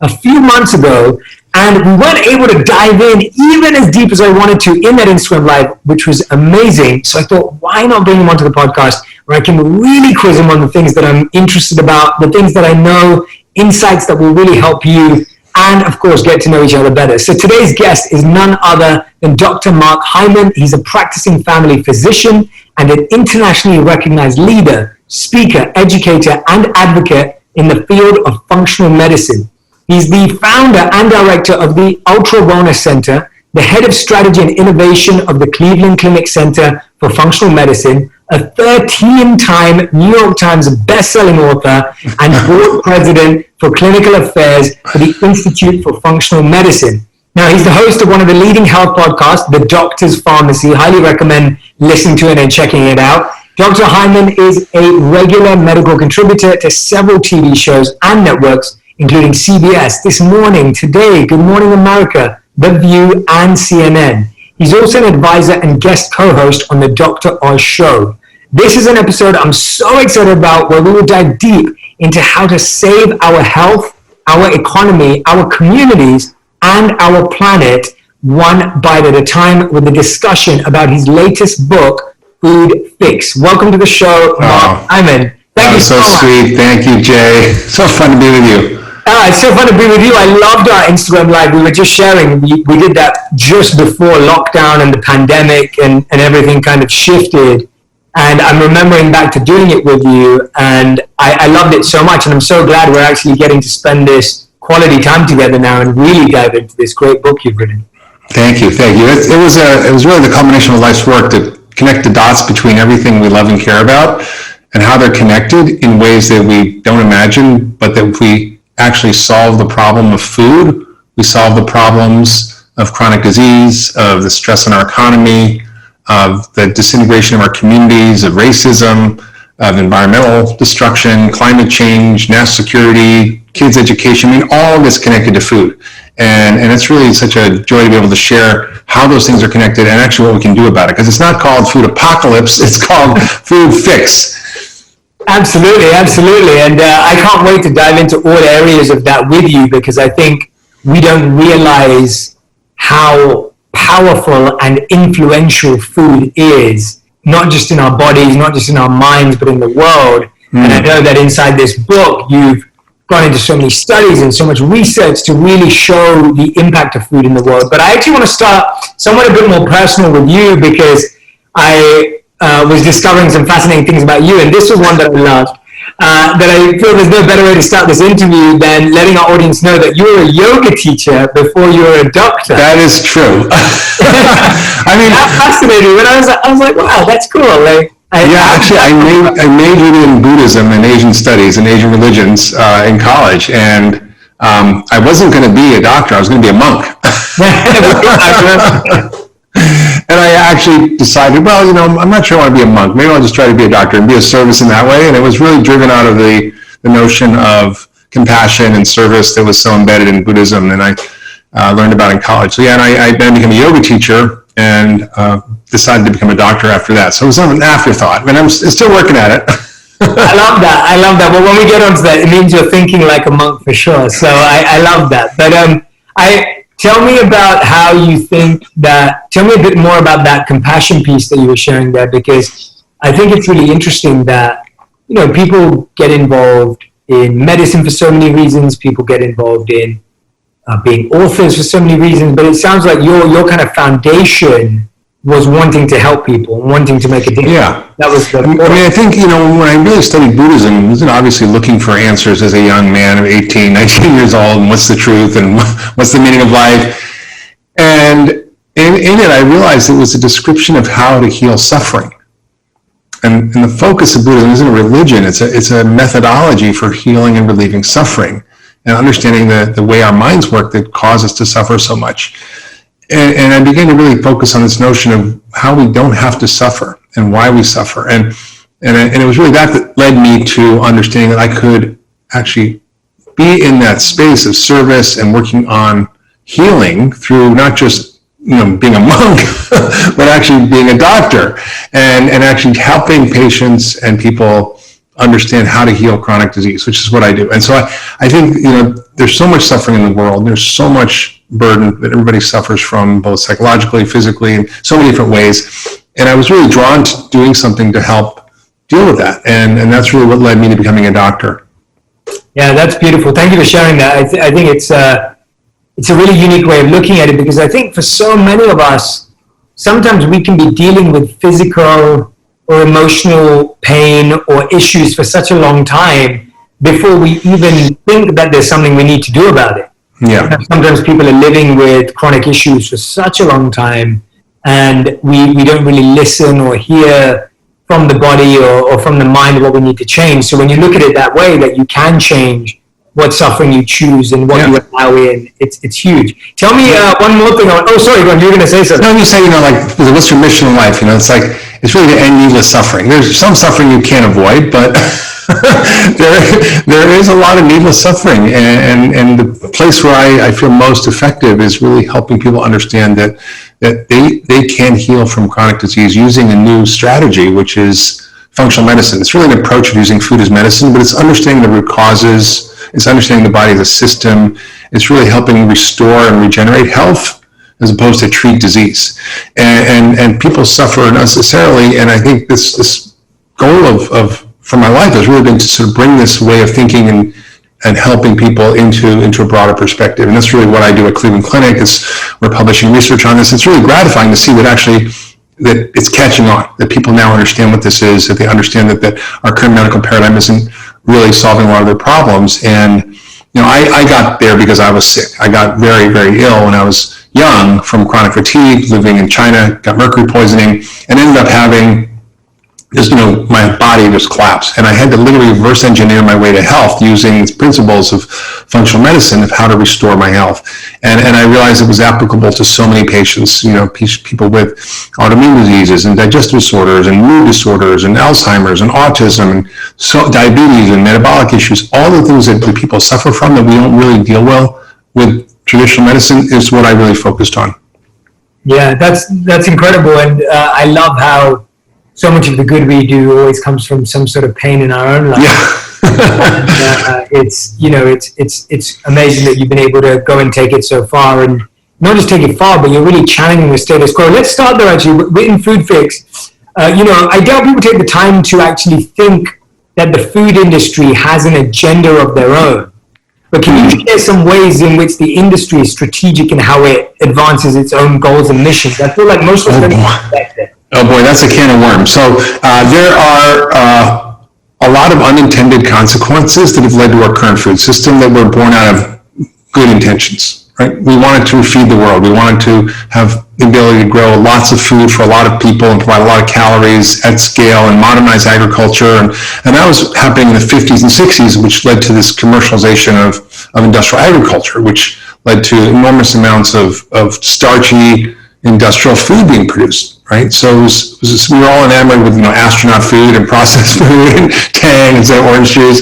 a few months ago, and we weren't able to dive in even as deep as I wanted to in that Instagram live, which was amazing. So I thought, why not bring him onto the podcast where I can really quiz him on the things that I'm interested about, the things that I know, insights that will really help you, and of course, get to know each other better. So today's guest is none other than Dr. Mark Hyman. He's a practicing family physician and an internationally recognized leader, speaker, educator, and advocate in the field of functional medicine. He's the founder and director of the Ultra Wellness Center, the head of strategy and innovation of the Cleveland Clinic Center for Functional Medicine, a 13-time New York Times best-selling author, and board president for clinical affairs for the Institute for Functional Medicine. Now, he's the host of one of the leading health podcasts, The Doctor's Pharmacy. Highly recommend listening to it and checking it out. Dr. Hyman is a regular medical contributor to several TV shows and networks, including CBS, This Morning, Today, Good Morning America, The View, and CNN. He's also an advisor and guest co-host on the Dr. Oz Show. This is an episode I'm so excited about where we will dive deep into how to save our health, our economy, our communities, and our planet one bite at a time with a discussion about his latest book, Food Fix. Welcome to the show, Mark Hyman. Thank you so much. Sweet. Thank you, Jay. So fun to be with you. It's so fun to be with you. I loved our Instagram live. We were just sharing. We did that just before lockdown and the pandemic and everything kind of shifted. And I'm remembering back to doing it with you. And I loved it so much. And I'm so glad we're actually getting to spend this quality time together now and really dive into this great book you've written. Thank you. Thank you. It was really the culmination of life's work to connect the dots between everything we love and care about and how they're connected in ways that we don't imagine, but that we actually solve the problem of food, we solve the problems of chronic disease, of the stress in our economy, of the disintegration of our communities, of racism, of environmental destruction, climate change, national security, kids' education. I mean, all of it's connected to food. And it's really such a joy to be able to share how those things are connected and actually what we can do about it. Because it's not called food apocalypse, it's called food fix. Absolutely, absolutely. And I can't wait to dive into all areas of that with you, because I think we don't realize how powerful and influential food is, not just in our bodies, not just in our minds, but in the world. And I know that inside this book, you've gone into so many studies and so much research to really show the impact of food in the world. But I actually want to start somewhat a bit more personal with you, because I was discovering some fascinating things about you, and this was one that I loved. That I feel there's no better way to start this interview than letting our audience know that you were a yoga teacher before you were a doctor. That is true. I mean, that fascinated me. When I was like, wow, that's cool. I majored in Buddhism and Asian studies and Asian religions in college, and I wasn't going to be a doctor. I was going to be a monk. And I actually decided, well, I'm not sure I want to be a monk. Maybe I'll just try to be a doctor and be of service in that way. And it was really driven out of the notion of compassion and service that was so embedded in Buddhism, and I learned about in college. So yeah, and I then became a yoga teacher and decided to become a doctor after that. So it was an afterthought. I mean, I'm still working at it. I love that. But when we get onto that, it means you're thinking like a monk for sure. So I love that. But tell me about how you think that, tell me a bit more about that compassion piece that you were sharing there, because I think it's really interesting that, people get involved in medicine for so many reasons, people get involved in being authors for so many reasons, but it sounds like your kind of foundation was wanting to help people, wanting to make a difference. Yeah. That was the I think, when I really studied Buddhism, I was obviously looking for answers as a young man of 18, 19 years old, and what's the truth and what's the meaning of life. And in it, I realized it was a description of how to heal suffering. And the focus of Buddhism isn't a religion, it's a methodology for healing and relieving suffering and understanding the way our minds work that cause us to suffer so much. And I began to really focus on this notion of how we don't have to suffer and why we suffer. And it was really that led me to understanding that I could actually be in that space of service and working on healing through not just being a monk, but actually being a doctor and actually helping patients and people understand how to heal chronic disease, which is what I do. And so I think, there's so much suffering in the world. There's so much burden that everybody suffers from, both psychologically, physically, in so many different ways. And I was really drawn to doing something to help deal with that. And that's really what led me to becoming a doctor. Yeah, that's beautiful. Thank you for sharing that. I think it's a really unique way of looking at it, because I think for so many of us, sometimes we can be dealing with physical or emotional pain or issues for such a long time before we even think that there's something we need to do about it. Yeah. Sometimes people are living with chronic issues for such a long time, and we don't really listen or hear from the body or from the mind what we need to change. So when you look at it that way, that you can change what suffering you choose and what you allow in, it's huge. Tell me one more thing. Sorry, Glenn, you were going to say something. No, you say, what's your mission in life? It's like, it's really to end needless suffering. There's some suffering you can't avoid, but there is a lot of needless suffering. And the place where I feel most effective is really helping people understand that they can heal from chronic disease using a new strategy, which is functional medicine. It's really an approach of using food as medicine, but it's understanding the root causes. It's understanding the body as a system. It's really helping restore and regenerate health as opposed to treat disease. And people suffer unnecessarily. And I think this goal of for my life has really been to sort of bring this way of thinking and helping people into a broader perspective. And that's really what I do at Cleveland Clinic. We're publishing research on this. It's really gratifying to see that it's catching on, that people now understand what this is, that they understand that our current medical paradigm isn't really solving a lot of their problems. And, I got there because I was sick. I got very, very ill when I was young from chronic fatigue, living in China, got mercury poisoning, and ended up having just, my body just collapsed. And I had to literally reverse engineer my way to health using the principles of functional medicine of how to restore my health. And I realized it was applicable to so many patients, people with autoimmune diseases and digestive disorders and mood disorders and Alzheimer's and autism and diabetes and metabolic issues. All the things that people suffer from that we don't really deal well with traditional medicine is what I really focused on. Yeah, that's incredible. And I love how so much of the good we do always comes from some sort of pain in our own life. Yeah. It's amazing that you've been able to go and take it so far, and not just take it far, but you're really challenging the status quo. Let's start there actually. In Food Fix, I doubt people take the time to actually think that the food industry has an agenda of their own. But can you share some ways in which the industry is strategic in how it advances its own goals and missions? I feel like most of us don't expect it. Oh boy, that's a can of worms. So there are a lot of unintended consequences that have led to our current food system that were born out of good intentions, right? We wanted to feed the world. We wanted to have the ability to grow lots of food for a lot of people and provide a lot of calories at scale and modernize agriculture. And that was happening in the 50s and 60s, which led to this commercialization of industrial agriculture, which led to enormous amounts of starchy industrial food being produced, right? So we were all enamored with astronaut food and processed food and Tang and orange juice.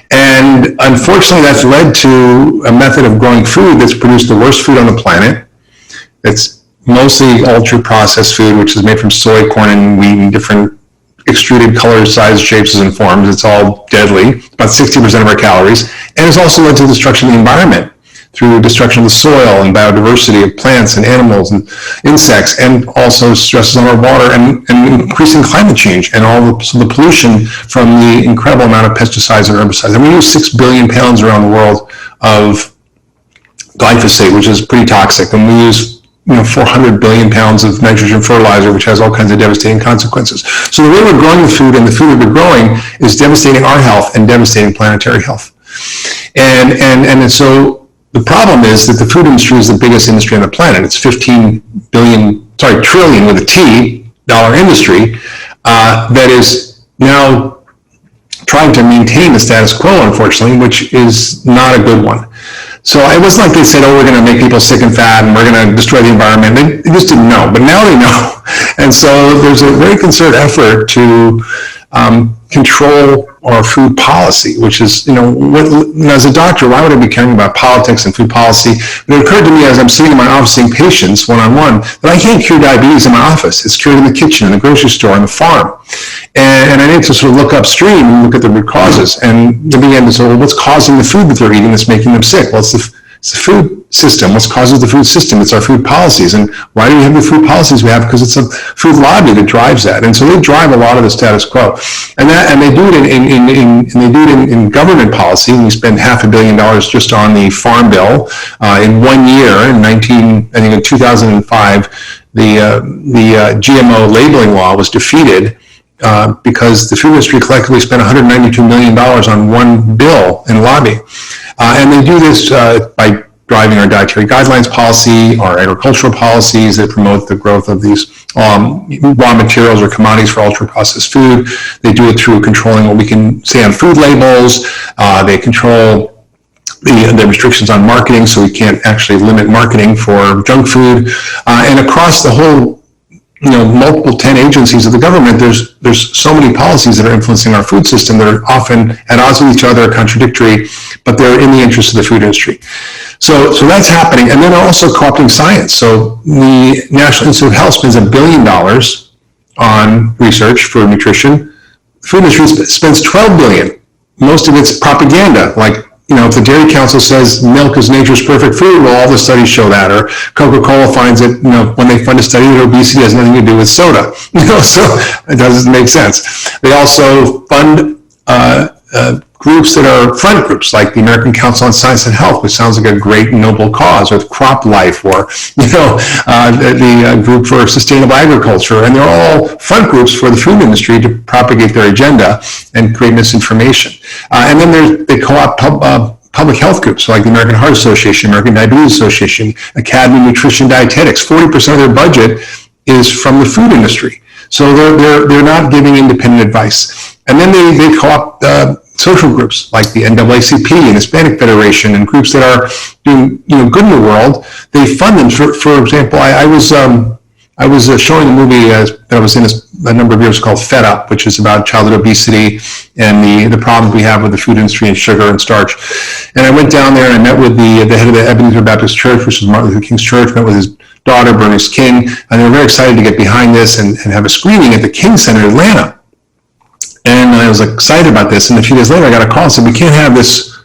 And unfortunately, that's led to a method of growing food that's produced the worst food on the planet. It's mostly ultra-processed food, which is made from soy, corn, and wheat in different extruded colors, sizes, shapes, and forms. It's all deadly, about 60% of our calories. And it's also led to the destruction of the environment through destruction of the soil and biodiversity of plants and animals and insects, and also stresses on our water and increasing climate change and so the pollution from the incredible amount of pesticides and herbicides. And we use 6 billion pounds around the world of glyphosate, which is pretty toxic, and we use 400 billion pounds of nitrogen fertilizer, which has all kinds of devastating consequences. So the way we're growing the food and the food that we're growing is devastating our health and devastating planetary health. And so the problem is that the food industry is the biggest industry on the planet. It's trillion with a T dollar industry that is now trying to maintain the status quo, unfortunately, which is not a good one. So it wasn't like they said, we're going to make people sick and fat and we're going to destroy the environment. They just didn't know. But now they know. And so there's a very concerted effort to control our food policy, which is, as a doctor, why would I be caring about politics and food policy? But it occurred to me as I'm sitting in my office seeing patients one-on-one that I can't cure diabetes in my office. It's cured in the kitchen, in the grocery store, on the farm. And I need to sort of look upstream and look at the root causes. And to begin to say, well, what's causing the food that they're eating that's making them sick? Well, it's the food system. What causes the food system? It's our food policies. And why do we have the food policies we have? Because it's a food lobby that drives that. And so they drive a lot of the status quo. And they do it in government policy. And we spend $500 million just on the farm bill. In 1 year, in 2005, the GMO labeling law was defeated because the food industry collectively spent $192 million on one bill in lobby. And they do this by driving our dietary guidelines policy, our agricultural policies that promote the growth of these raw materials or commodities for ultra-processed food. They do it through controlling what we can say on food labels. They control the restrictions on marketing, so we can't actually limit marketing for junk food. And across the whole multiple 10 agencies of the government, there's so many policies that are influencing our food system that are often at odds with each other, contradictory, but they're in the interest of the food industry. So that's happening. And then they're also co-opting science. So the National Institute of Health spends $1 billion on research for nutrition. The food industry spends $12 billion. Most of it's propaganda, like, if the Dairy Council says milk is nature's perfect food, well, all the studies show that. Or Coca-Cola finds that, when they fund a study that obesity has nothing to do with soda. So it doesn't make sense. They also fund groups that are front groups, like the American Council on Science and Health, which sounds like a great noble cause, or Crop Life, or the group for sustainable agriculture, and they're all front groups for the food industry to propagate their agenda and create misinformation. And then they co-opt public health groups like the American Heart Association, American Diabetes Association, Academy of Nutrition Dietetics. 40% of their budget is from the food industry. So they're not giving independent advice. And then they co-opt social groups like the NAACP and Hispanic Federation and groups that are doing good in the world. They fund them. For example, I was showing a movie that I was in a number of years called Fed Up, which is about childhood obesity and the problems we have with the food industry and sugar and starch. And I went down there and I met with the head of the Ebenezer Baptist Church, which is Martin Luther King's church, met with his daughter, Bernice King, and they were very excited to get behind this and have a screening at the King Center in Atlanta. And I was excited about this. And a few days later, I got a call and said, we can't have this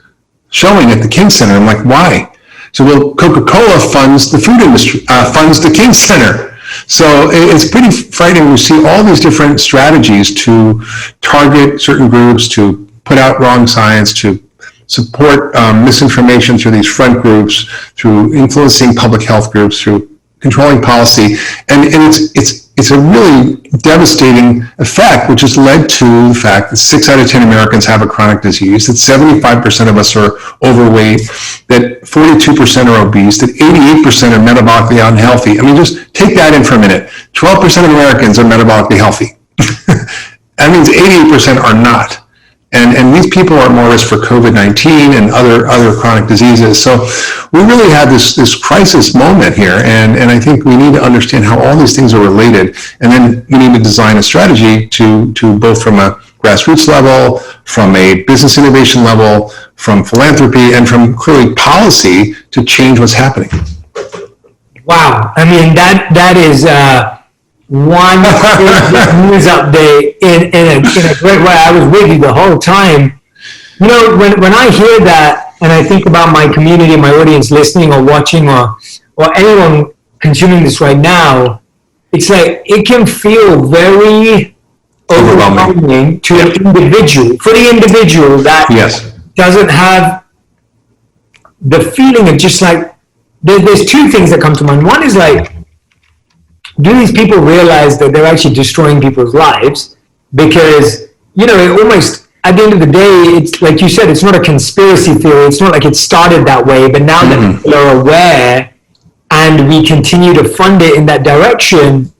showing at the King Center. I'm like, why? So, well, Coca-Cola funds the food industry, funds the King Center. So it's pretty frightening to see all these different strategies to target certain groups, to put out wrong science, to support misinformation through these front groups, through influencing public health groups, through controlling policy. And it's a really devastating effect, which has led to the fact that 6 out of 10 Americans have a chronic disease, that 75% of us are overweight, that 42% are obese, that 88% are metabolically unhealthy. I mean, just take that in for a minute. 12% of Americans are metabolically healthy. That means 88% are not. And these people are more at risk for COVID-19 and other chronic diseases. So we really have this crisis moment here, and I think we need to understand how all these things are related, and then we need to design a strategy to both from a grassroots level, from a business innovation level, from philanthropy, and from clearly policy to change what's happening. Wow. I mean, that is one news update in a great way. I was with you the whole time. When I hear that and I think about my community, my audience listening or watching or anyone consuming this right now, it's like it can feel very overwhelming to an individual, for the individual that doesn't have the feeling of just like, there's two things that come to mind. One is like, do these people realize that they're actually destroying people's lives? Because, it almost, at the end of the day, it's like you said, it's not a conspiracy theory. It's not like it started that way, but now that people are aware and we continue to fund it in that direction,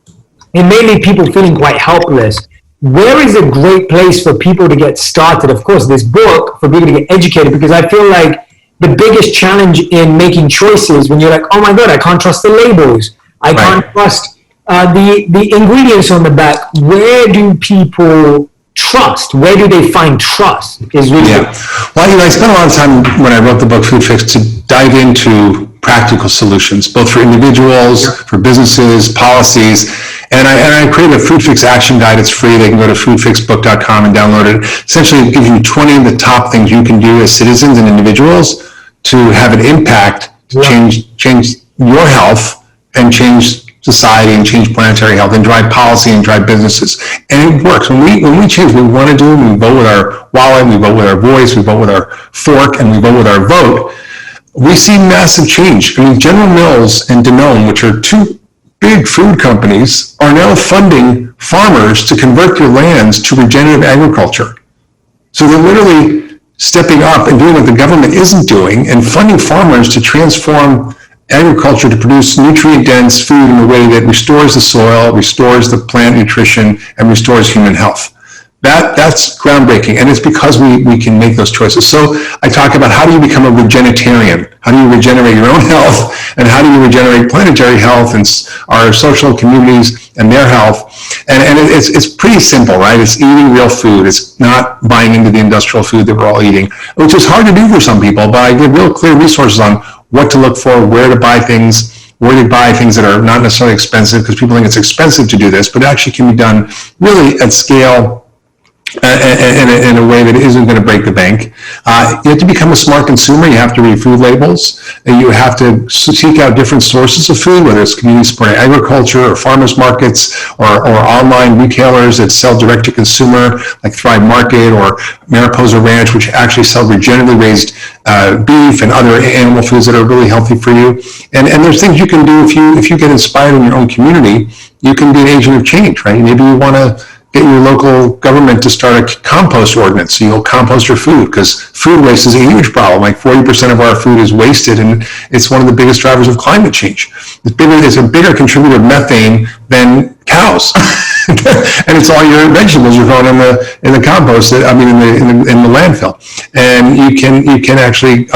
it may leave people feeling quite helpless. Where is a great place for people to get started? Of course, this book, for people to get educated, because I feel like the biggest challenge in making choices when you're like, oh my God, I can't trust the labels. I can't trust the ingredients on the back, where do people trust? Where do they find trust? Is really Well, I spent a lot of time when I wrote the book Food Fix to dive into practical solutions, both for individuals, for businesses, policies. And I created a Food Fix action guide. It's free. They can go to foodfixbook.com and download it. Essentially, it gives you 20 of the top things you can do as citizens and individuals to have an impact to change your health and change society and change planetary health and drive policy and drive businesses. And it works. When we change what we want to do, we vote with our wallet, we vote with our voice, we vote with our fork, and we vote with our vote, we see massive change. I mean, General Mills and Danone, which are two big food companies, are now funding farmers to convert their lands to regenerative agriculture. So they're literally stepping up and doing what the government isn't doing and funding farmers to transform agriculture to produce nutrient-dense food in a way that restores the soil, restores the plant nutrition, and restores human health. That's groundbreaking, and it's because we can make those choices. So I talk about how do you become a regenitarian? How do you regenerate your own health, and how do you regenerate planetary health and our social communities and their health? And it's pretty simple, right? It's eating real food. It's not buying into the industrial food that we're all eating, which is hard to do for some people, but I give real clear resources on what to look for, where to buy things, where to buy things that are not necessarily expensive, because people think it's expensive to do this, but it actually can be done really at scale in a way that isn't going to break the bank. You have to become a smart consumer. You have to read food labels. You have to seek out different sources of food, whether it's community-supported agriculture or farmers markets or online retailers that sell direct to consumer, like Thrive Market or Mariposa Ranch, which actually sell regeneratively raised beef and other animal foods that are really healthy for you. And there's things you can do if you get inspired in your own community. You can be an agent of change, right? Maybe you want to get your local government to start a compost ordinance so you'll compost your food, because food waste is a huge problem. Like 40% of our food is wasted, and it's one of the biggest drivers of climate change. It's a bigger contributor of methane than cows. And it's all your vegetables you're throwing in the compost, in the landfill. And you can actually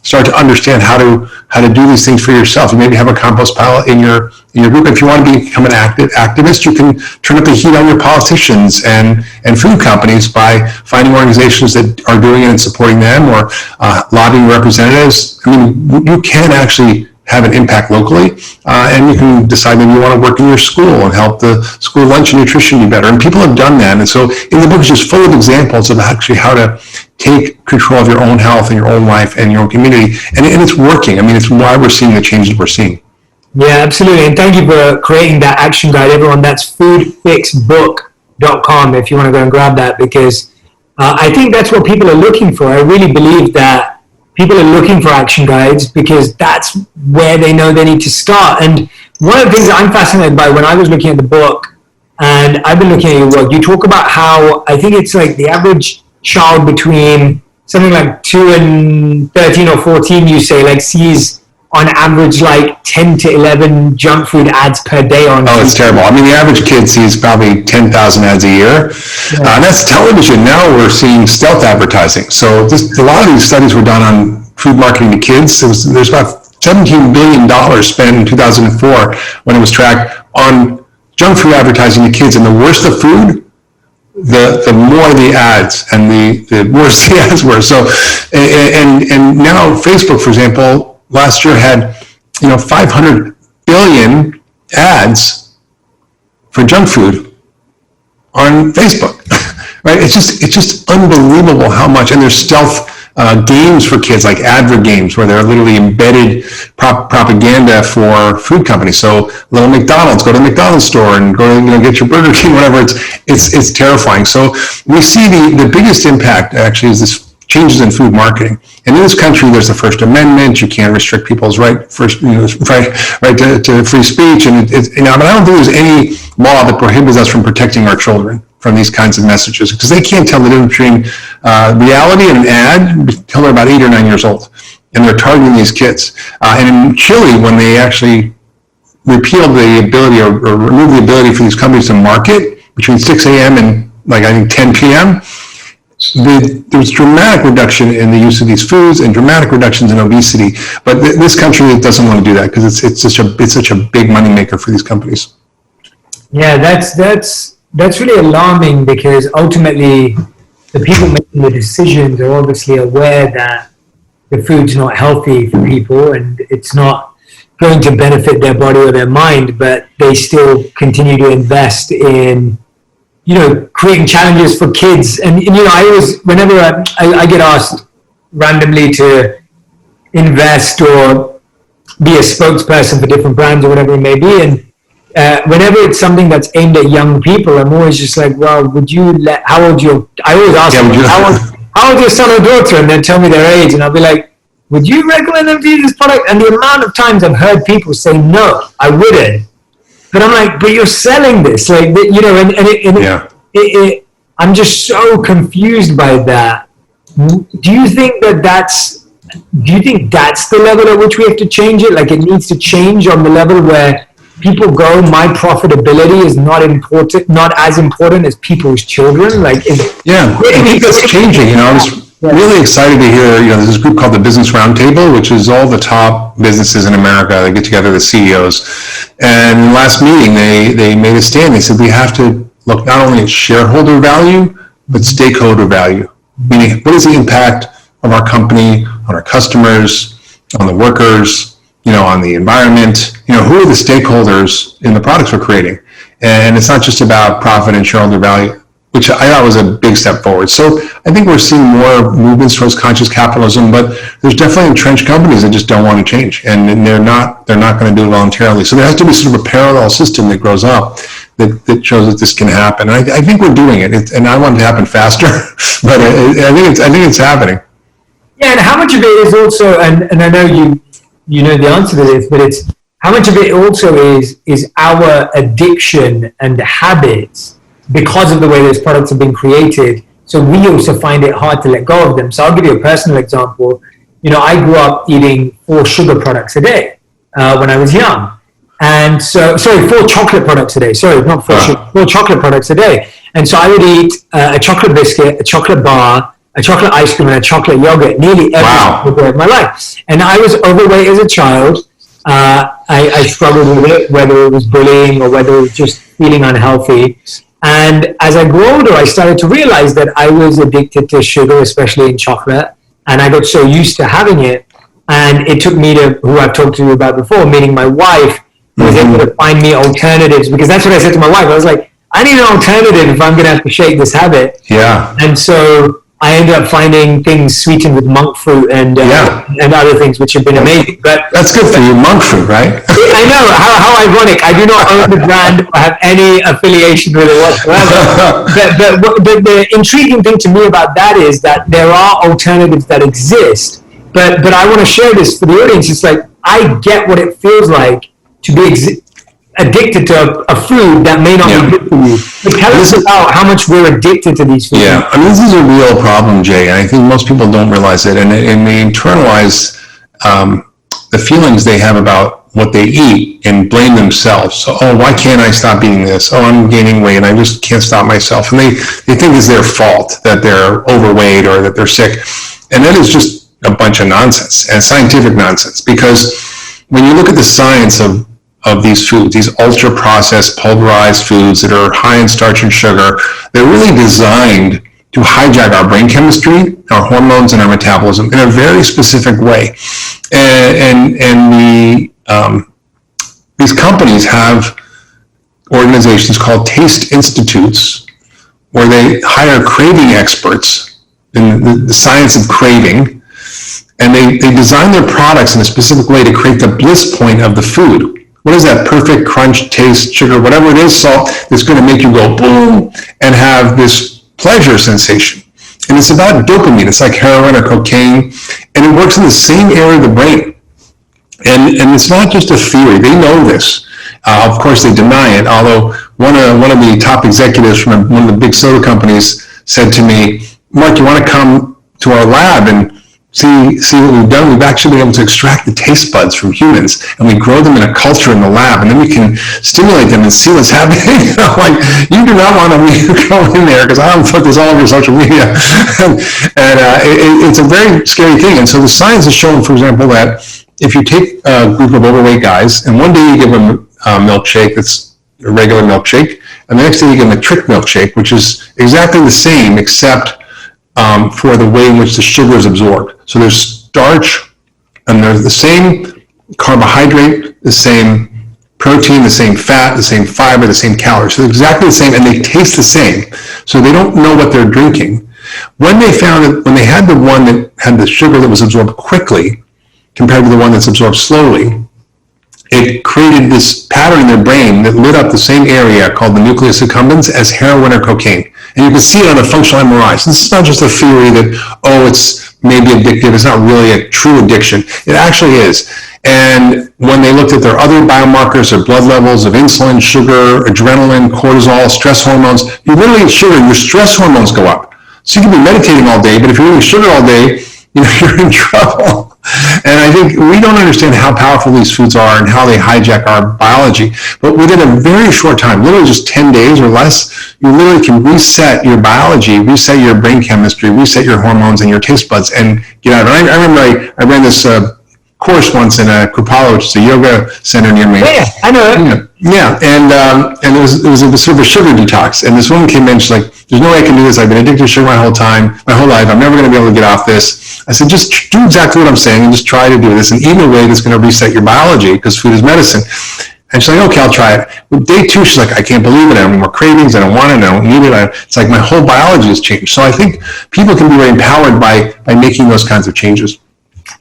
start to understand how to do these things for yourself. You maybe have a compost pile in your group. If you want to become an activist, you can turn up the heat on your politicians and food companies by finding organizations that are doing it and supporting them, or lobbying representatives. I mean, you can actually have an impact locally, and you can decide that you want to work in your school and help the school lunch and nutrition be better. And people have done that. And so in the book is just full of examples of actually how to take control of your own health and your own life and your own community. And it's working. I mean, it's why we're seeing the changes we're seeing. Yeah, absolutely. And thank you for creating that action guide, everyone. That's foodfixbook.com if you want to go and grab that, because I think that's what people are looking for. I really believe that people are looking for action guides because that's where they know they need to start. And one of the things that I'm fascinated by when I was looking at the book, and I've been looking at your work, you talk about how I think it's like the average child between something like 2 and 13 or 14, you say, like sees on average like 10 to 11 junk food ads per day on Oh, it's terrible. I mean, the average kid sees probably 10,000 ads a year. Yeah. That's television. Now we're seeing stealth advertising. So a lot of these studies were done on food marketing to kids. There's about $17 billion spent in 2004 when it was tracked on junk food advertising to kids. And the worse the food, the more the ads and the worse the ads were. So, and now Facebook, for example, last year had 500 billion ads for junk food on Facebook, right? It's just unbelievable how much. And there's stealth games for kids, like advert games, where they're literally embedded propaganda for food companies. So little McDonald's, go to the McDonald's store and go to get your Burger King, whatever. It's terrifying. So we see the biggest impact actually is this changes in food marketing. And in this country, there's the First Amendment. You can't restrict people's right to free speech. And but I don't think there's any law that prohibits us from protecting our children from these kinds of messages, because they can't tell the difference between reality and an ad until they're about 8 or 9 years old, and they're targeting these kids. And in Chile, when they actually repealed the ability or removed the ability for these companies to market between 6 a.m. and I think 10 p.m., there was dramatic reduction in the use of these foods and dramatic reductions in obesity. But this country doesn't want to do that because it's such a big moneymaker for these companies. Yeah, that's really alarming, because ultimately the people making the decisions are obviously aware that the food's not healthy for people and it's not going to benefit their body or their mind, but they still continue to invest in, creating challenges for kids. And I always, whenever I get asked randomly to invest or be a spokesperson for different brands or whatever it may be, and whenever it's something that's aimed at young people, I'm always just like, well, how old I always ask them, how old your son or daughter, and then tell me their age, and I'll be like, would you recommend them to use this product? And the amount of times I've heard people say, no, I wouldn't. But I'm like, but you're selling this, like, I'm just so confused by that. Do you think that's the level at which we have to change it? Like, it needs to change on the level where people go, my profitability is not as important as people's children. Like, I think that's changing. I was really excited to hear, there's this group called the Business Roundtable, which is all the top businesses in America. They get together, the CEOs. And in the last meeting, they made a stand. They said, we have to look not only at shareholder value, but stakeholder value. Meaning, what is the impact of our company on our customers, on the workers, on the environment? Who are the stakeholders in the products we're creating? And it's not just about profit and shareholder value, which I thought was a big step forward. So I think we're seeing more movements towards conscious capitalism, but there's definitely entrenched companies that just don't want to change, and they're not going to do it voluntarily. So there has to be sort of a parallel system that grows up that shows that this can happen. And I think we're doing it, and I want it to happen faster, but I think it's happening. Yeah, and how much of it is also, and I know you know the answer to this, but it's how much of it also is our addiction and habits because of the way those products have been created. So we also find it hard to let go of them. So I'll give you a personal example. I grew up eating 4 sugar products a day when I was young. And 4 chocolate products a day. Sorry, not 4 sugar, 4 chocolate products a day. And so I would eat a chocolate biscuit, a chocolate bar, a chocolate ice cream, and a chocolate yogurt nearly every single day of my life. And I was overweight as a child. I struggled with it, whether it was bullying or whether it was just feeling unhealthy. And as I grew older, I started to realize that I was addicted to sugar, especially in chocolate. And I got so used to having it. And it took me to, who I've talked to you about before, meeting my wife, who was able to find me alternatives. Because that's what I said to my wife. I was like, I need an alternative if I'm going to have to shake this habit. Yeah. And so I ended up finding things sweetened with monk fruit and other things, which have been amazing. But that's good for you, monk fruit, right? I know, how ironic. I do not own the brand or have any affiliation with it whatsoever. but the intriguing thing to me about that is that there are alternatives that exist. But I want to share this for the audience. It's like, I get what it feels like to be addicted to a food that may not be good for you. But tell us about how much we're addicted to these foods. Yeah, I mean, this is a real problem, Jay, and I think most people don't realize it, and they internalize the feelings they have about what they eat and blame themselves. So, why can't I stop eating this? I'm gaining weight and I just can't stop myself. And they think it's their fault that they're overweight or that they're sick. And that is just a bunch of nonsense, and scientific nonsense, because when you look at the science of these foods, these ultra-processed, pulverized foods that are high in starch and sugar, they're really designed to hijack our brain chemistry, our hormones, and our metabolism in a very specific way. These companies have organizations called taste institutes where they hire craving experts in the science of craving, and they design their products in a specific way to create the bliss point of the food. What is that perfect crunch, taste, sugar, whatever it is, salt, that's going to make you go boom and have this pleasure sensation? And it's about dopamine. It's like heroin or cocaine, and it works in the same area of the brain. And it's not just a theory. They know this. Of course, they deny it, although one of the top executives from one of the big soda companies said to me, Mark, you want to come to our lab and see what we've done? We've actually been able to extract the taste buds from humans, and we grow them in a culture in the lab, and then we can stimulate them and see what's happening. Like, you do not want to go in there, because I don't put this all over social media. It's a very scary thing. And so the science has shown, for example, that if you take a group of overweight guys, and one day you give them a milkshake that's a regular milkshake, and the next day you give them a trick milkshake, which is exactly the same except for the way in which the sugar is absorbed. So there's starch, and there's the same carbohydrate, the same protein, the same fat, the same fiber, the same calories. So they're exactly the same, and they taste the same. So they don't know what they're drinking. When they found it, when they had the one that had the sugar that was absorbed quickly compared to the one that's absorbed slowly, it created this pattern in their brain that lit up the same area called the nucleus accumbens as heroin or cocaine. And you can see it on a functional MRI. So this is not just a theory that, oh, it's maybe addictive. It's not really a true addiction. It actually is. And when they looked at their other biomarkers, their blood levels of insulin, sugar, adrenaline, cortisol, stress hormones, you literally eat sugar, your stress hormones go up. So you can be meditating all day, but if you're eating sugar all day, you're in trouble. And I think we don't understand how powerful these foods are and how they hijack our biology. But within a very short time, literally just 10 days or less, you literally can reset your biology, reset your brain chemistry, reset your hormones and your taste buds, and get out of it. I remember I ran this course once in Kupala, which is a yoga center near me. Yeah, I know it. Yeah, and it was a sort of a sugar detox. And this woman came in, she's like, "There's no way I can do this. I've been addicted to sugar my whole life. I'm never going to be able to get off this." I said, "Just do exactly what I'm saying and just try to do this and eat in a way that's going to reset your biology, because food is medicine." And she's like, "Okay, I'll try it." But day 2, she's like, "I can't believe it. I have more cravings. I don't want it. I don't need it." It's like my whole biology has changed. So I think people can be very empowered by making those kinds of changes.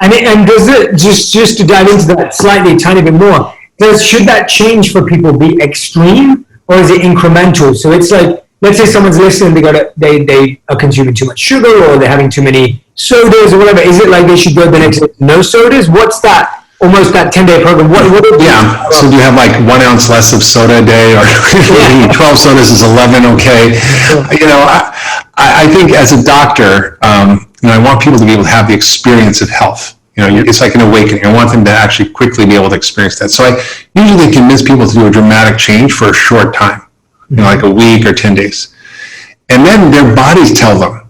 And does it, just to dive into that slightly, a tiny bit more, should that change for people be extreme, or is it incremental? So it's like, let's say someone's listening, they are consuming too much sugar, or they're having too many sodas or whatever. Is it like they should go the next day, no sodas? What's that? Almost that 10-day program. Yeah. So do you have like 1 ounce less of soda a day, or 12 sodas is 11? Okay. I think as a doctor, I want people to be able to have the experience of health. It's like an awakening. I want them to actually quickly be able to experience that. So I usually convince people to do a dramatic change for a short time, like a week or 10 days. And then their bodies tell them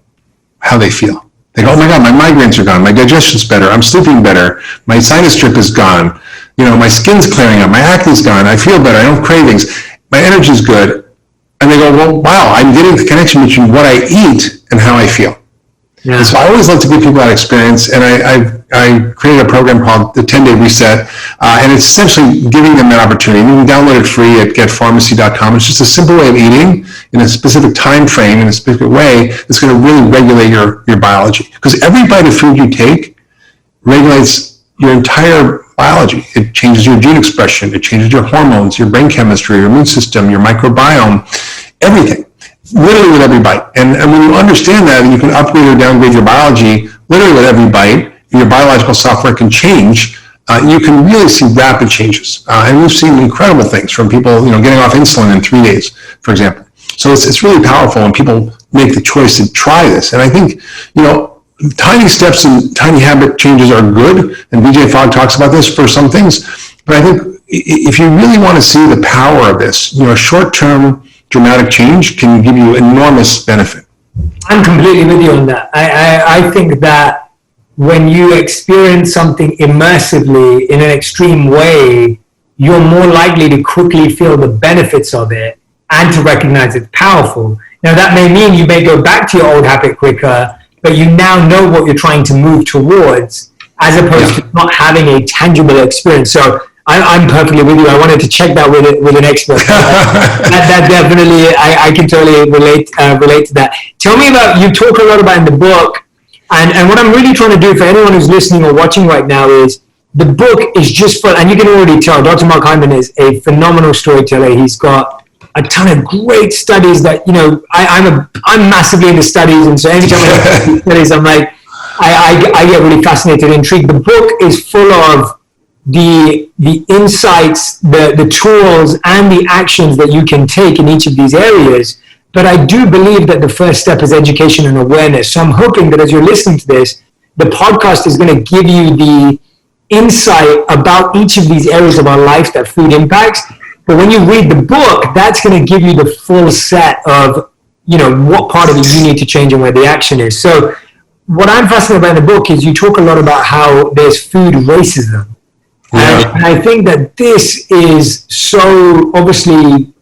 how they feel. They go, "Oh my God, my migraines are gone. My digestion's better. I'm sleeping better. My sinus drip is gone. My skin's clearing up. My acne's gone. I feel better. I don't have cravings. My energy's good." And they go, "Well, wow, I'm getting the connection between what I eat and how I feel." Yeah. And so I always love to give people that experience, and I created a program called the 10-Day Reset, and it's essentially giving them that opportunity. You can download it free at getpharmacy.com. It's just a simple way of eating in a specific time frame, in a specific way, that's going to really regulate your biology. Because every bite of food you take regulates your entire biology. It changes your gene expression, it changes your hormones, your brain chemistry, your immune system, your microbiome, everything. Literally with every bite. And when you understand that, and you can upgrade or downgrade your biology literally with every bite, your biological software can change, you can really see rapid changes. And we've seen incredible things from people, getting off insulin in 3 days, for example. So it's really powerful when people make the choice to try this. And I think, tiny steps and tiny habit changes are good. And BJ Fogg talks about this for some things. But I think if you really want to see the power of this, a short-term dramatic change can give you enormous benefit. I'm completely with you on that. I think that when you experience something immersively in an extreme way, you're more likely to quickly feel the benefits of it and to recognize it's powerful. Now, that may mean you may go back to your old habit quicker, but you now know what you're trying to move towards, as opposed to not having a tangible experience. So I'm perfectly with you. I wanted to check that with an expert. that definitely, I can totally relate to that. Tell me about, you talk a lot about in the book, and what I'm really trying to do for anyone who's listening or watching right now is, the book is just for, and you can already tell, Dr. Mark Hyman is a phenomenal storyteller. He's got a ton of great studies that, I'm massively into studies, and so anytime I do studies, I'm like, I get really fascinated and intrigued. The book is full of the insights, the tools, and the actions that you can take in each of these areas. But I do believe that the first step is education and awareness. So I'm hoping that as you're listening to this, the podcast is going to give you the insight about each of these areas of our life that food impacts. But when you read the book, that's going to give you the full set of, what part of it you need to change and where the action is. So what I'm fascinated by in the book is you talk a lot about how there's food racism. And I think that this is so obviously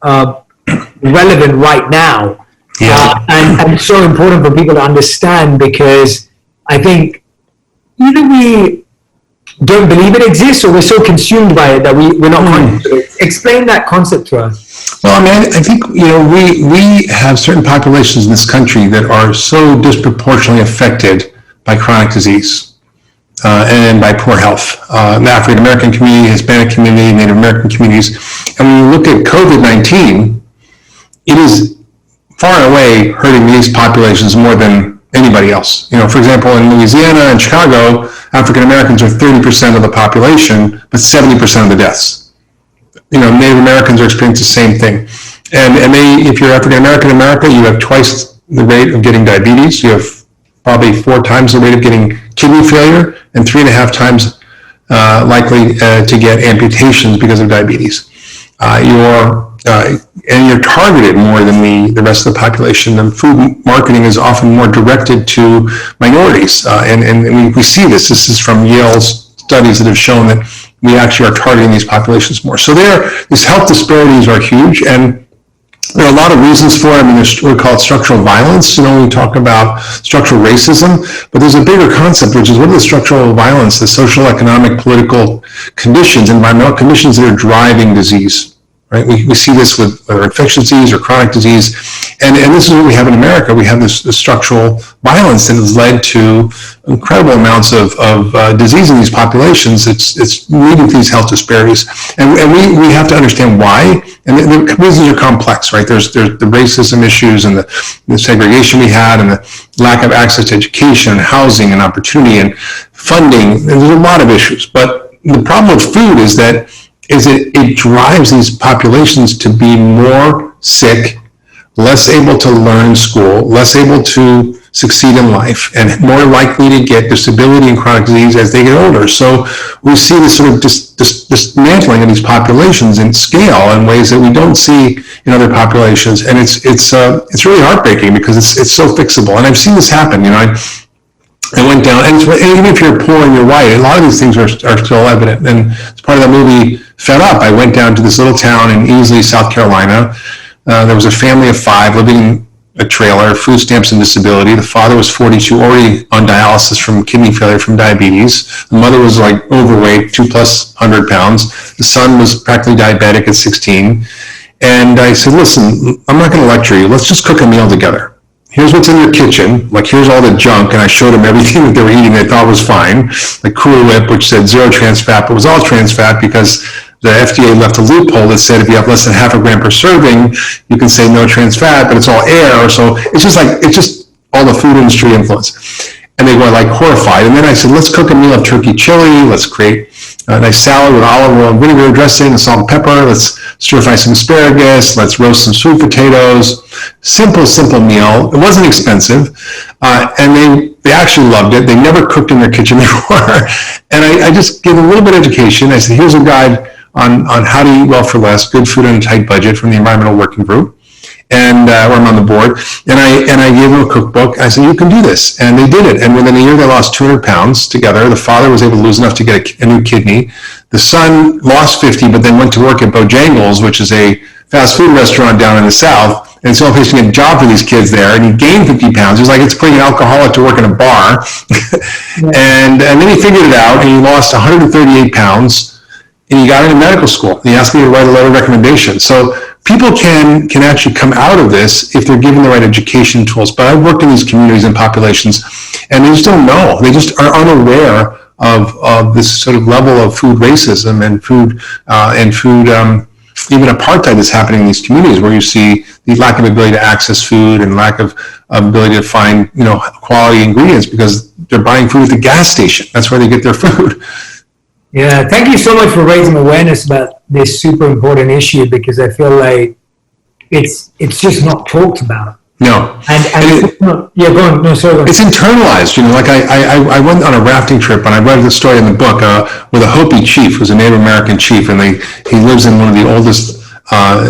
relevant right now, and so important for people to understand, because I think either we don't believe it exists, or we're so consumed by it that we're not conscious of it. Explain that concept to us. Well, I mean, I think, we have certain populations in this country that are so disproportionately affected by chronic disease. And by poor health. The African American community, Hispanic community, Native American communities. And when you look at COVID-19, it is far and away hurting these populations more than anybody else. For example, in Louisiana and Chicago, African Americans are 30% of the population, but 70% of the deaths. Native Americans are experiencing the same thing. And if you're African American in America, you have twice the rate of getting diabetes. You have probably 4 times the rate of getting kidney failure, and 3.5 times likely to get amputations because of diabetes. And you're targeted more than the rest of the population. And food marketing is often more directed to minorities. And we see this. This is from Yale's studies that have shown that we actually are targeting these populations more. So these health disparities are huge, and there are a lot of reasons for it. I mean, there's what we call structural violence. We talk about structural racism, but there's a bigger concept, which is what are the structural violence, the social, economic, political conditions, environmental conditions that are driving disease, right? We see this with whether infectious disease or chronic disease, and this is what we have in America. We have this structural violence that has led to incredible amounts of disease in these populations. It's leading to these health disparities, and we have to understand why. And the reasons are complex, right? There's the racism issues and the segregation we had, and the lack of access to education and housing and opportunity and funding. There's a lot of issues, but the problem with food is that it drives these populations to be more sick, less able to learn in school, less able to succeed in life, and more likely to get disability and chronic disease as they get older. So we see this sort of dismantling of these populations in scale in ways that we don't see in other populations, and it's really heartbreaking because it's so fixable. And I've seen this happen. I went down, and even if you're poor and you're white, a lot of these things are still evident. And as part of that movie, Fed Up, I went down to this little town in Easley, South Carolina. There was a family of 5 living in a trailer, food stamps and disability. The father was 42, already on dialysis from kidney failure from diabetes. The mother was like overweight, 200+ pounds. The son was practically diabetic at 16. And I said, listen, I'm not going to lecture you. Let's just cook a meal together. Here's what's in your kitchen. Like, here's all the junk. And I showed them everything that they were eating they thought was fine. Like Cool Whip, which said 0 trans fat, but it was all trans fat because the FDA left a loophole that said if you have less than 0.5 gram per serving, you can say no trans fat, but it's all air. So it's just all the food industry influence. And they were like horrified. And then I said, let's cook a meal of turkey chili. Let's create a nice salad with olive oil and vinegar dressing and salt and pepper. Let's stir fry some asparagus. Let's roast some sweet potatoes. Simple meal. It wasn't expensive. And they actually loved it. They never cooked in their kitchen before. And I just gave them a little bit of education. I said, here's a guide on how to eat well for less, good food on a tight budget from the Environmental Working Group. And where I'm on the board, and I gave them a cookbook. I said, you can do this, and they did it. And within a year, they lost 200 pounds together. The father was able to lose enough to get a new kidney. The son lost 50, but then went to work at Bojangles, which is a fast food restaurant down in the South. And so he's going to get a job for these kids there, and he gained 50 pounds. He was like, it's putting an alcoholic to work in a bar. and then he figured it out, and he lost 138 pounds, and he got into medical school. And he asked me to write a letter of recommendation. So people can actually come out of this if they're given the right education tools. But I've worked in these communities and populations, and they just don't know. They just are unaware of this sort of level of food racism and food even apartheid that's happening in these communities, where you see the lack of ability to access food and lack of ability to find quality ingredients because they're buying food at the gas station. That's where they get their food. Yeah, thank you so much for raising awareness about this super important issue, because I feel like it's just not talked about. No. And go on. No, sorry. It's internalized. Like I went on a rafting trip, and I read the story in the book with a Hopi chief, who's a Native American chief, and he lives in one of the oldest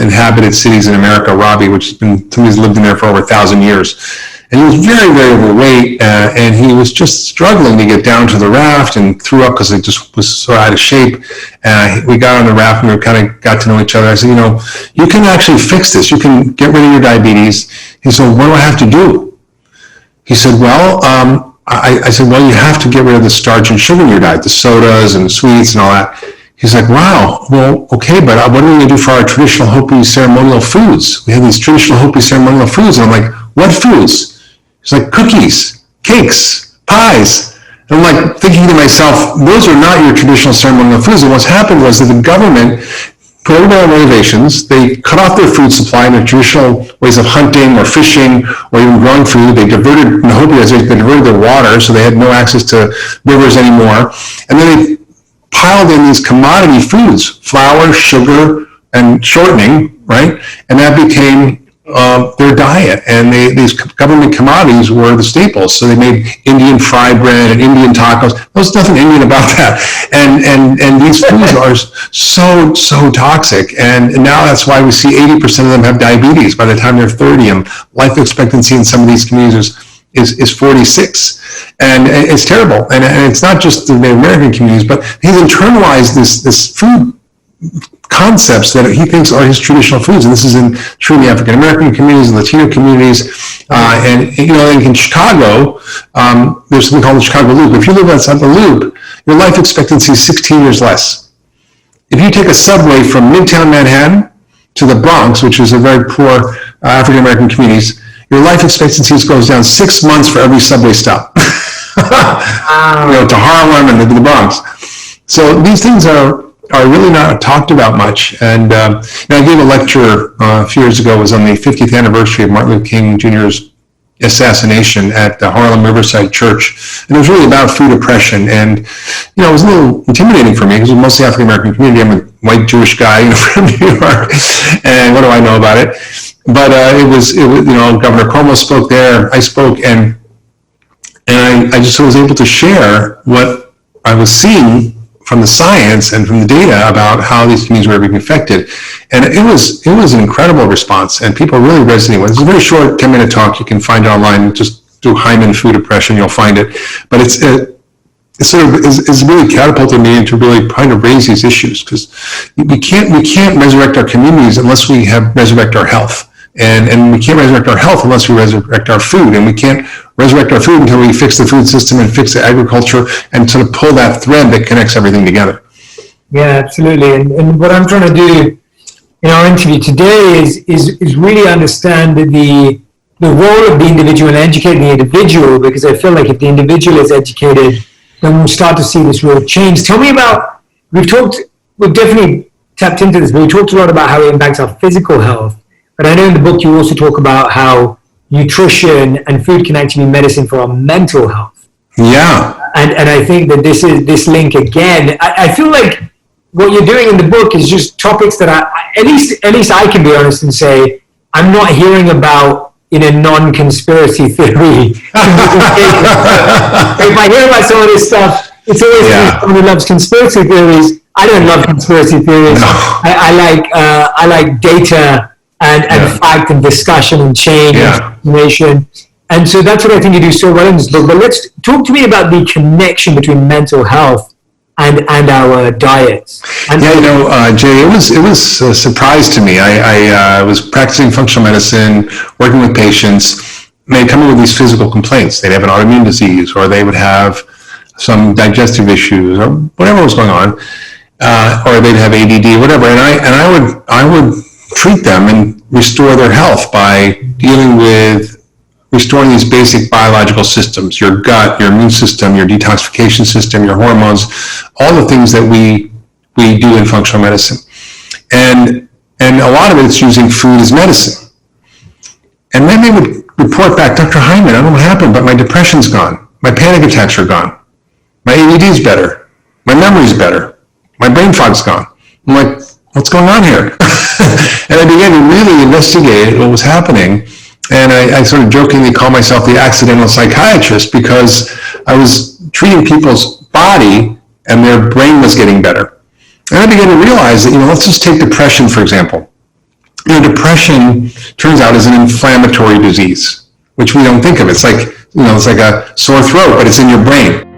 inhabited cities in America, Robbie, which has been, somebody's lived in there for over 1,000 years. And he was very, very overweight, and he was just struggling to get down to the raft and threw up because he just was so out of shape. We got on the raft and we kind of got to know each other. I said, you can actually fix this. You can get rid of your diabetes. He said, what do I have to do? He said, well, I said, well, you have to get rid of the starch and sugar in your diet, the sodas and the sweets and all that. He's like, wow, well, okay, but what are we going to do for our traditional Hopi ceremonial foods? We have these traditional Hopi ceremonial foods. And I'm like, what foods? He's like, cookies, cakes, pies. And I'm like thinking to myself, those are not your traditional ceremonial foods. And what's happened was that the government put everybody on reservations. They cut off their food supply and their traditional ways of hunting or fishing or even growing food. They diverted, in the Hopi reservations, they diverted their water, so they had no access to rivers anymore. And then they piled in these commodity foods, flour, sugar, and shortening, right? And that became their diet. And these government commodities were the staples. So they made Indian fry bread and Indian tacos. There's nothing Indian about that. And these foods are so toxic. And now that's why we see 80% of them have diabetes by the time they're 30. And life expectancy in some of these communities is 46, and it's terrible. And it's not just the Native American communities, but he's internalized this food concepts that he thinks are his traditional foods, and this is true in the African American communities, Latino communities, and in Chicago, there's something called the Chicago Loop. If you live outside the Loop, your life expectancy is 16 years less. If you take a subway from Midtown Manhattan to the Bronx, which is a very poor African American communities, your life expectancy goes down 6 months for every subway stop. To Harlem and to the Bronx. So these things are really not talked about much. And I gave a lecture a few years ago. It was on the 50th anniversary of Martin Luther King Jr.'s assassination at the Harlem Riverside Church. And it was really about food oppression. And, it was a little intimidating for me because it was mostly African American community. I'm a white Jewish guy from New York. And what do I know about it? But it was Governor Cuomo spoke there, I spoke, and I just was able to share what I was seeing from the science and from the data about how these communities were being affected. And it was an incredible response, and people really resonated with it. It's a very short 10-minute talk. You can find it online. Just do Hyman food oppression, you'll find it. But it's really catapulted me into really trying to raise these issues, because we can't resurrect our communities unless we resurrect our health. And we can't resurrect our health unless we resurrect our food. And we can't resurrect our food until we fix the food system and fix the agriculture and sort of pull that thread that connects everything together. Yeah, absolutely. And what I'm trying to do in our interview today is really understand the role of the individual and educating the individual, because I feel like if the individual is educated, then we'll start to see this real change. Tell me about, we've definitely tapped into this, but we talked a lot about how it impacts our physical health. But I know in the book you also talk about how nutrition and food can actually be medicine for our mental health. Yeah. And I think that this link again, I feel like what you're doing in the book is just topics that at least I can be honest and say, I'm not hearing about in a non-conspiracy theory. If I hear about some of this stuff, it's always someone who loves conspiracy theories. I don't love conspiracy theories. No. I like data and fact and discussion and change and information. And so that's what I think you do so well in this book. But let's talk to me about the connection between mental health and our diets. And Jay, it was a surprise to me. I was practicing functional medicine, working with patients. They'd come in with these physical complaints. They'd have an autoimmune disease, or they would have some digestive issues, or whatever was going on, or they'd have ADD, whatever. And I would treat them and restore their health by dealing with restoring these basic biological systems, your gut, your immune system, your detoxification system, your hormones, all the things that we do in functional medicine. And a lot of it's using food as medicine. And then they would report back, Dr. Hyman, I don't know what happened, but my depression's gone. My panic attacks are gone. My ADD's better. My memory's better. My brain fog's gone. I'm like, what's going on here? And I began to really investigate what was happening. And I sort of jokingly call myself the accidental psychiatrist, because I was treating people's body and their brain was getting better. And I began to realize that, let's just take depression, for example. Depression turns out is an inflammatory disease, which we don't think of. It's like, it's like a sore throat, but it's in your brain.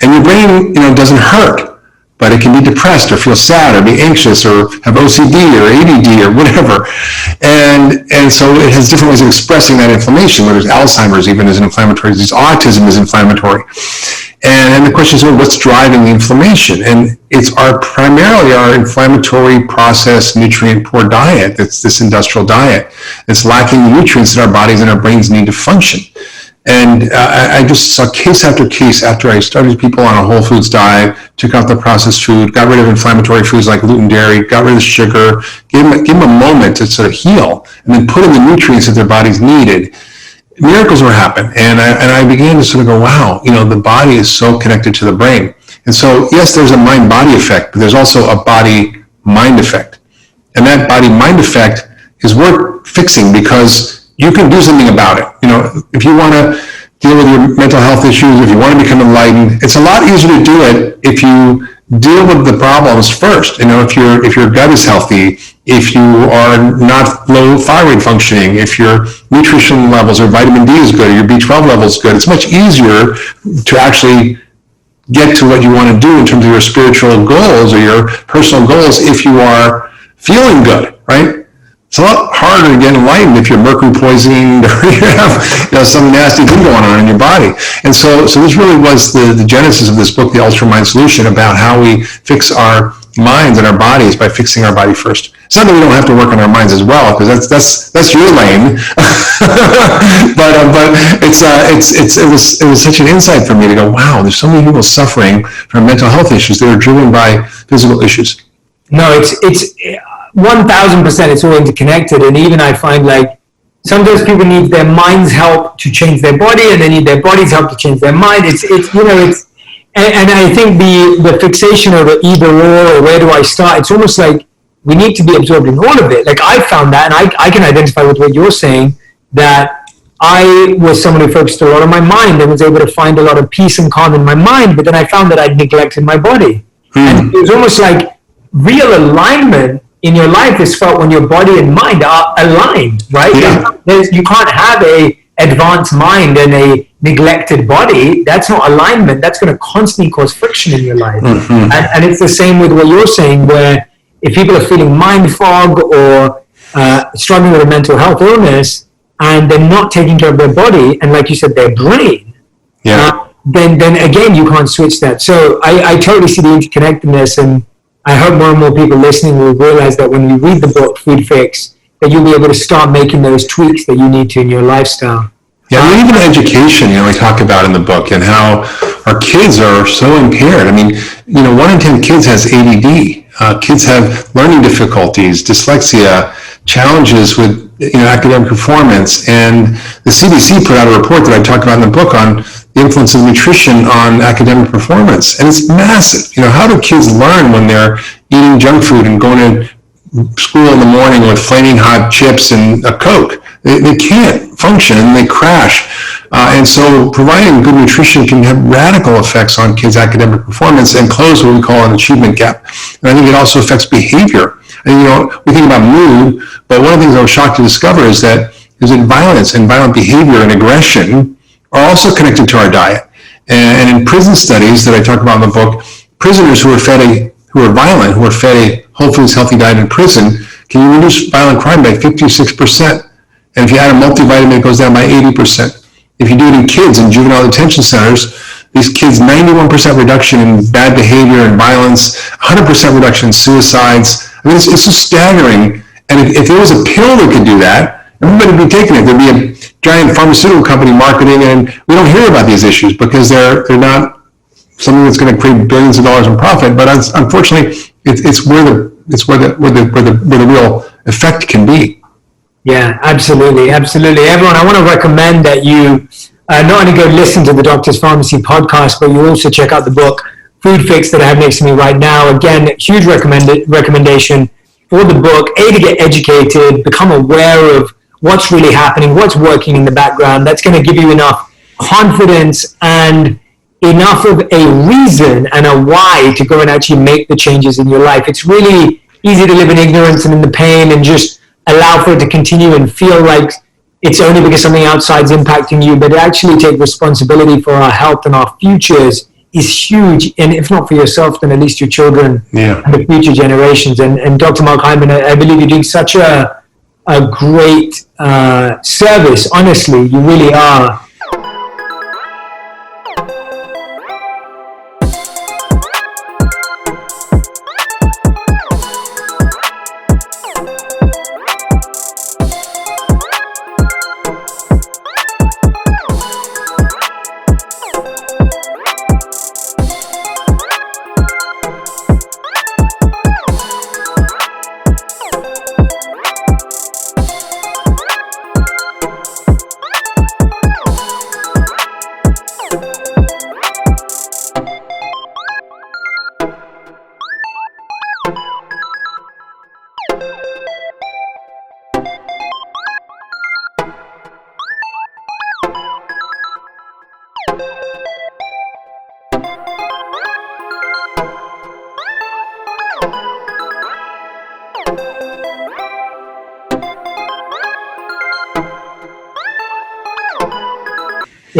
And your brain, doesn't hurt, but it can be depressed or feel sad or be anxious or have OCD or ADD or whatever. And so it has different ways of expressing that inflammation, whether it's Alzheimer's even is an inflammatory disease, autism is inflammatory. And the question is, well, what's driving the inflammation? And it's primarily our inflammatory process, nutrient poor diet. That's this industrial diet that's lacking the nutrients that our bodies and our brains need to function. And I just saw case after case after I started people on a whole foods diet, took out the processed food, got rid of inflammatory foods like gluten, dairy, got rid of the sugar, gave them a moment to sort of heal, and then put in the nutrients that their bodies needed. Miracles were happening, and I began to sort of go, wow, the body is so connected to the brain. And so, yes, there's a mind-body effect, but there's also a body-mind effect. And that body-mind effect is worth fixing because you can do something about it. If you want to deal with your mental health issues, if you want to become enlightened, it's a lot easier to do it if you deal with the problems first. If your gut is healthy, if you are not low thyroid functioning, if your nutrition levels or vitamin D is good, or your B12 level is good, it's much easier to actually get to what you want to do in terms of your spiritual goals or your personal goals if you are feeling good, right? It's a lot harder to get enlightened if you're mercury poisoned or you have some nasty thing going on in your body. And so this really was the genesis of this book, The Ultra Mind Solution, about how we fix our minds and our bodies by fixing our body first. It's not that we don't have to work on our minds as well, because that's your lane. but it was such an insight for me to go, wow, there's so many people suffering from mental health issues that are driven by physical issues. No, it's 1,000%, it's all interconnected. And even I find like sometimes people need their mind's help to change their body, and they need their body's help to change their mind. And I think the fixation of either or where do I start, it's almost like we need to be absorbing all of it. Like I found that, and I can identify with what you're saying, that I was someone who focused a lot on my mind and was able to find a lot of peace and calm in my mind, but then I found that I'd neglected my body. And it was almost like real alignment in your life is felt when your body and mind are aligned, right? Yeah. You can't have a advanced mind and a neglected body. That's not alignment. That's going to constantly cause friction in your life. Mm-hmm. And it's the same with what you're saying, where if people are feeling mind fog or struggling with a mental health illness and they're not taking care of their body and, like you said, their brain, then again, you can't switch that. So I totally see the interconnectedness, and I hope more and more people listening will realize that when you read the book, Food Fix, that you'll be able to start making those tweaks that you need to in your lifestyle. Yeah, and even education, we talk about in the book, and how our kids are so impaired. I mean, 1 in 10 kids has ADD. Kids have learning difficulties, dyslexia, challenges with academic performance. And the CDC put out a report that I talk about in the book on the influence of nutrition on academic performance. And it's massive. How do kids learn when they're eating junk food and going to school in the morning with flaming hot chips and a Coke? They can't function and they crash. And so providing good nutrition can have radical effects on kids' academic performance and close what we call an achievement gap. And I think it also affects behavior. And, we think about mood, but one of the things I was shocked to discover is that violence and violent behavior and aggression are also connected to our diet. And in prison studies that I talk about in the book, prisoners who are violent, who are fed a whole foods healthy diet in prison, can reduce violent crime by 56%. And if you add a multivitamin, it goes down by 80%. If you do it in kids in juvenile detention centers, these kids, 91% reduction in bad behavior and violence, 100% reduction in suicides. I mean, it's just staggering. And if there was a pill that could do that, everybody would be taking it. There'd be a giant pharmaceutical company marketing, and we don't hear about these issues because they're not something that's going to create billions of dollars in profit. But unfortunately, it's where the real effect can be. Yeah, absolutely. Everyone, I want to recommend that you not only go listen to the Doctor's Pharmacy podcast, but you also check out the book Food Fix that I have next to me right now. Again, huge recommendation for the book, to get educated, become aware of what's really happening, what's working in the background. That's going to give you enough confidence and enough of a reason and a why to go and actually make the changes in your life. It's really easy to live in ignorance and in the pain and just allow for it to continue and feel like it's only because something outside is impacting you, but actually take responsibility for our health and our futures is huge. And if not for yourself, then at least your children and the future generations. And Dr. Mark Hyman, I believe you're doing such a great service. Honestly, you really are.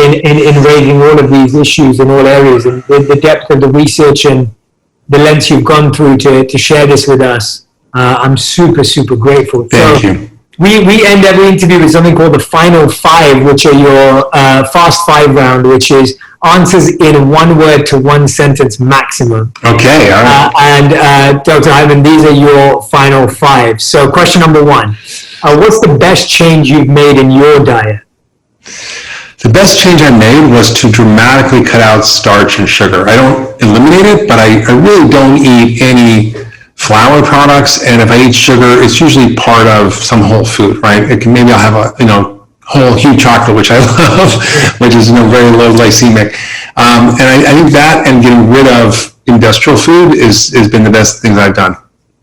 In raising all of these issues in all areas, and the depth of the research and the lengths you've gone through to share this with us. I'm super grateful. Thank you. We end every interview with something called the final five, which are your fast five round, which is answers in one word to one sentence maximum. Okay, all right. And Dr. Hyman, these are your final five. So question number one, what's the best change you've made in your diet? The best change I made was to dramatically cut out starch and sugar. I don't eliminate it, but I really don't eat any flour products. And if I eat sugar, it's usually part of some whole food, right? Maybe I'll have a whole huge chocolate, which I love, which is very low glycemic. And I think that and getting rid of industrial food has been the best things I've done.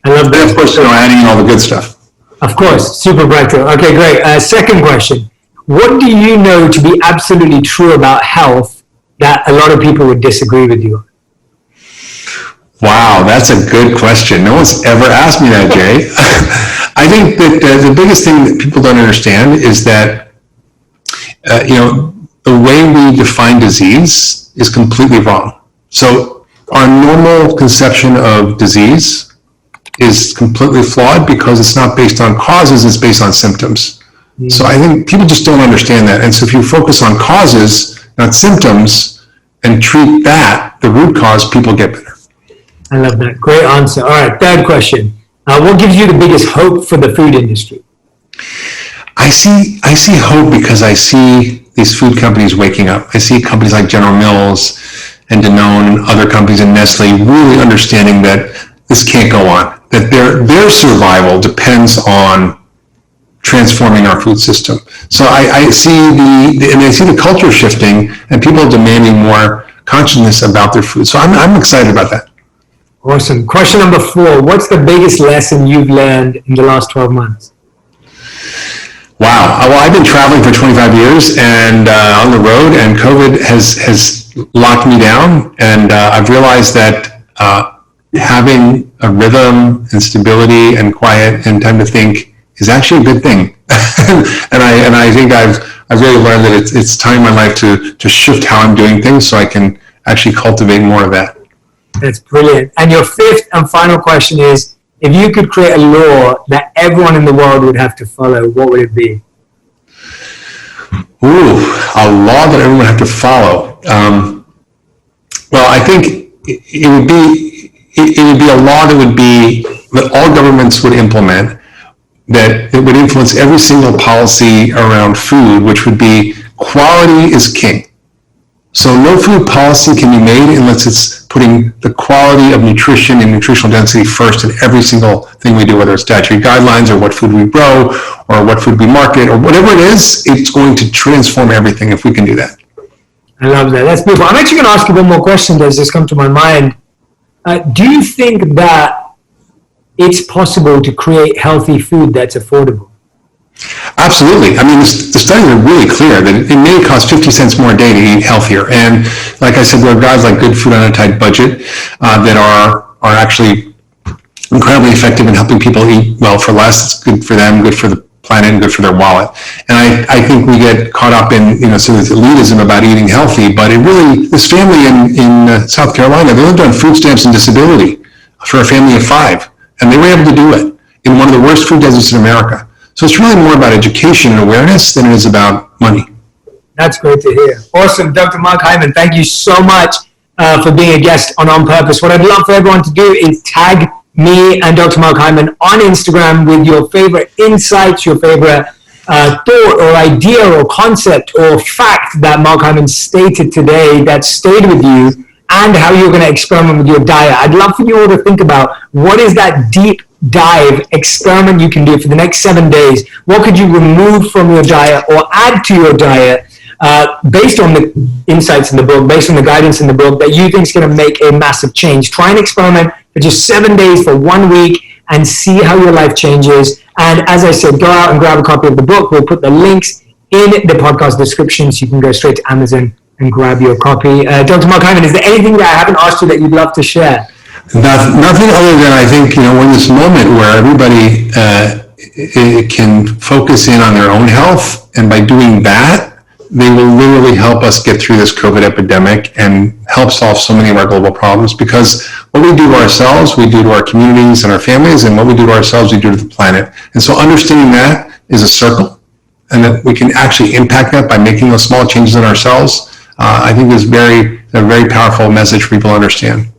I love that. And of course, adding in all the good stuff. Of course, super practical. Okay, great. Second question. What do you know to be absolutely true about health that a lot of people would disagree with you on? Wow, that's a good question. No one's ever asked me that, Jay. I think that the biggest thing that people don't understand is that, the way we define disease is completely wrong. So our normal conception of disease is completely flawed because it's not based on causes, it's based on symptoms. So I think people just don't understand that. And so if you focus on causes, not symptoms, and treat that, the root cause, people get better. I love that. Great answer. All right, third question. What gives you the biggest hope for the food industry? I see hope because I see these food companies waking up. I see companies like General Mills and Danone and other companies and Nestle really understanding that this can't go on, that their survival depends on transforming our food system. So I see the culture shifting and people demanding more consciousness about their food. So I'm excited about that. Awesome. Question number 4. What's the biggest lesson you've learned in the last 12 months? Wow. Well, I've been traveling for 25 years and on the road, and COVID has locked me down. And I've realized that having a rhythm and stability and quiet and time to think is actually a good thing. and I think I've really learned that it's time in my life to shift how I'm doing things so I can actually cultivate more of that. That's brilliant. And your fifth and final question is, if you could create a law that everyone in the world would have to follow, what would it be? Ooh, a law that everyone would have to follow. Well, I think it would be a law that all governments would implement, that it would influence every single policy around food, which would be quality is king. So no food policy can be made unless it's putting the quality of nutrition and nutritional density first in every single thing we do, whether it's dietary guidelines or what food we grow or what food we market or whatever it is, it's going to transform everything if we can do that. I love that. That's beautiful. I'm actually going to ask you one more question that's just come to my mind. Do you think that it's possible to create healthy food that's affordable? Absolutely. I mean, the studies are really clear that it may cost 50 cents more a day to eat healthier. And like I said, there are guys like Good Food on a Tight Budget that are actually incredibly effective in helping people eat well for less. It's good for them, good for the planet, and good for their wallet. And I think we get caught up in, sort of elitism about eating healthy, but it really, this family in South Carolina, they lived on food stamps and disability for a family of 5. And they were able to do it in one of the worst food deserts in America. So it's really more about education and awareness than it is about money. That's great to hear. Awesome. Dr. Mark Hyman, thank you so much for being a guest on Purpose. What I'd love for everyone to do is tag me and Dr. Mark Hyman on Instagram with your favorite insights, your favorite thought or idea or concept or fact that Mark Hyman stated today that stayed with you, and how you're going to experiment with your diet. I'd love for you all to think about what is that deep dive experiment you can do for the next 7 days. What could you remove from your diet or add to your diet based on the insights in the book, based on the guidance in the book that you think is going to make a massive change. Try and experiment for just 7 days for 1 week and see how your life changes. And as I said, go out and grab a copy of the book. We'll put the links in the podcast description so you can go straight to Amazon and grab your copy. Dr. Mark Hyman, is there anything that I haven't asked you that you'd love to share? Nothing other than I think, we're in this moment where everybody can focus in on their own health. And by doing that, they will literally help us get through this COVID epidemic and help solve so many of our global problems. Because what we do to ourselves, we do to our communities and our families. And what we do to ourselves, we do to the planet. And so understanding that is a circle, and that we can actually impact that by making those small changes in ourselves, I think is a very powerful message for people to understand.